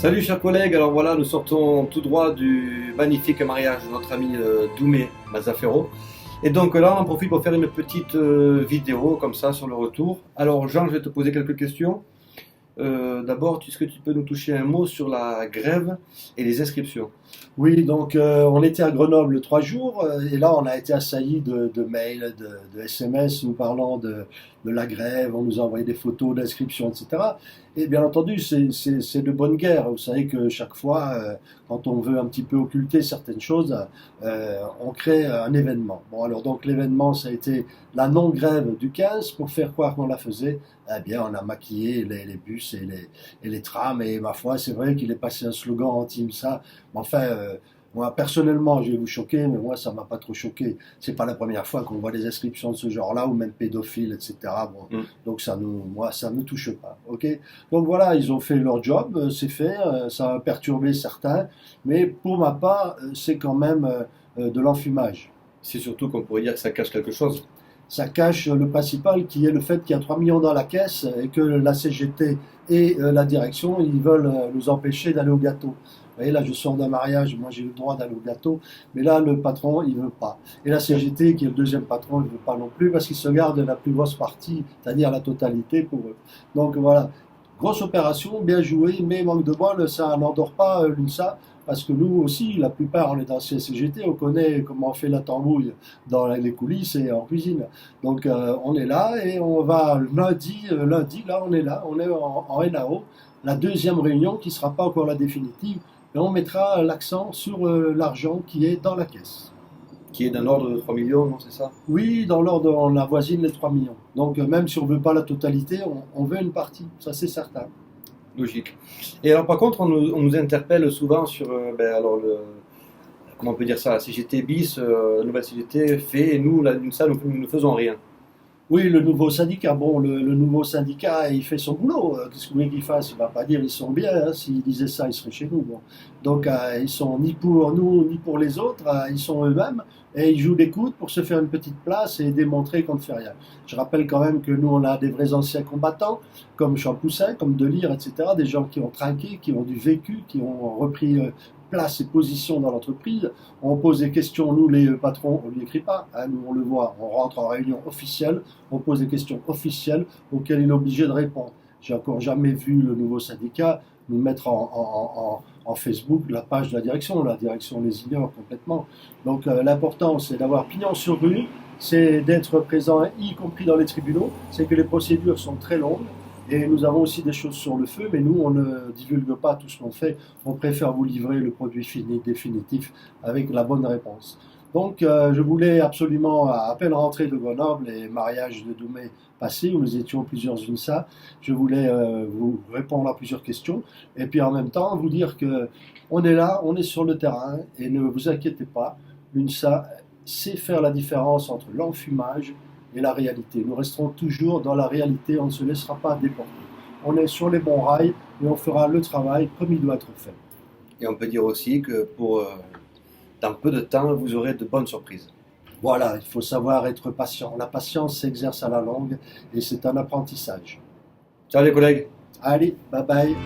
Salut chers collègues, alors voilà, nous sortons tout droit du magnifique mariage de notre ami Doumé Mazafero. Et donc là, on en profite pour faire une petite vidéo comme ça sur le retour. Alors Jean, je vais te poser quelques questions. D'abord, est-ce que tu peux nous toucher un mot sur la grève et les inscriptions? Oui, donc on était à Grenoble 3 jours et là on a été assaillis de mails, de SMS nous parlant de la grève, on nous a envoyé des photos d'inscription, etc. Et bien entendu, c'est de bonne guerre. Vous savez que chaque fois, quand on veut un petit peu occulter certaines choses, on crée un événement. Bon, alors donc l'événement, ça a été la non-grève du 15 pour faire croire qu'on la faisait. Eh bien, on a maquillé les bus et les trams et ma foi, c'est vrai qu'il est passé un slogan anti-IMSA. Mais enfin, moi personnellement, je vais vous choquer, mais moi ça m'a pas trop choqué. C'est pas la première fois qu'on voit des inscriptions de ce genre-là, ou même pédophiles, etc. Bon, donc moi ça me touche pas. Ok. Donc voilà, ils ont fait leur job, c'est fait, ça a perturbé certains, mais pour ma part, c'est quand même de l'enfumage. C'est surtout qu'on pourrait dire que ça cache quelque chose. Ça cache le principal qui est le fait qu'il y a 3 millions dans la caisse et que la CGT et la direction, ils veulent nous empêcher d'aller au gâteau. Vous voyez, là, je sors d'un mariage, moi j'ai le droit d'aller au gâteau, mais là, le patron, il veut pas. Et la CGT, qui est le deuxième patron, il veut pas non plus parce qu'il se garde la plus grosse partie, c'est-à-dire la totalité pour eux. Donc voilà, grosse opération, bien jouée, mais manque de bol, ça n'endort pas l'UNSA. Parce que nous aussi, la plupart, on est dans le CGT, on connaît comment on fait la tambouille dans les coulisses et en cuisine. Donc on est là et on va lundi, là on est là, on est en NAO, la deuxième réunion qui ne sera pas encore la définitive, et on mettra l'accent sur l'argent qui est dans la caisse. Qui est d'un ordre de 3 millions, non, c'est ça? Oui, dans l'ordre, on avoisine les 3 millions. Donc même si on ne veut pas la totalité, on veut une partie, ça c'est certain. Logique. Et alors par contre, on nous interpelle souvent sur comment on peut dire ça, la CGT bis, la nouvelle CGT fait, et nous, là, ça, nous ne faisons rien. Oui, le nouveau syndicat. Bon, le nouveau syndicat, il fait son boulot. Qu'est-ce que vous voulez qu'il fasse? Il ne va pas dire ils sont bien. Hein. S'il disait ça, il serait chez nous. Bon. Donc, ils sont ni pour nous, ni pour les autres. Ils sont eux-mêmes. Et ils jouent des coudes pour se faire une petite place et démontrer qu'on ne fait rien. Je rappelle quand même que nous, on a des vrais anciens combattants, comme Champoussin, comme Delire, etc. Des gens qui ont trinqué, qui ont du vécu, qui ont repris place et position dans l'entreprise. On pose des questions, nous les patrons, on ne lui écrit pas, hein, nous on le voit, on rentre en réunion officielle, on pose des questions officielles auxquelles il est obligé de répondre. J'ai encore jamais vu le nouveau syndicat nous mettre en Facebook la page de la direction les ignore complètement. Donc l'important c'est d'avoir pignon sur rue, c'est d'être présent y compris dans les tribunaux, c'est que les procédures sont très longues. Et nous avons aussi des choses sur le feu, mais nous, on ne divulgue pas tout ce qu'on fait. On préfère vous livrer le produit fini, définitif, avec la bonne réponse. Donc, je voulais absolument, à peine rentrée de Grenoble et mariage de Doumé passé, où nous étions plusieurs UNSA, je voulais vous répondre à plusieurs questions. Et puis, en même temps, vous dire que on est là, on est sur le terrain, et ne vous inquiétez pas, l'UNSA sait faire la différence entre l'enfumage et la réalité. Nous resterons toujours dans la réalité, on ne se laissera pas déporter. On est sur les bons rails et on fera le travail comme il doit être fait. Et on peut dire aussi que dans peu de temps, vous aurez de bonnes surprises. Voilà, il faut savoir être patient. La patience s'exerce à la longue et c'est un apprentissage. Ciao les collègues! Allez, bye bye.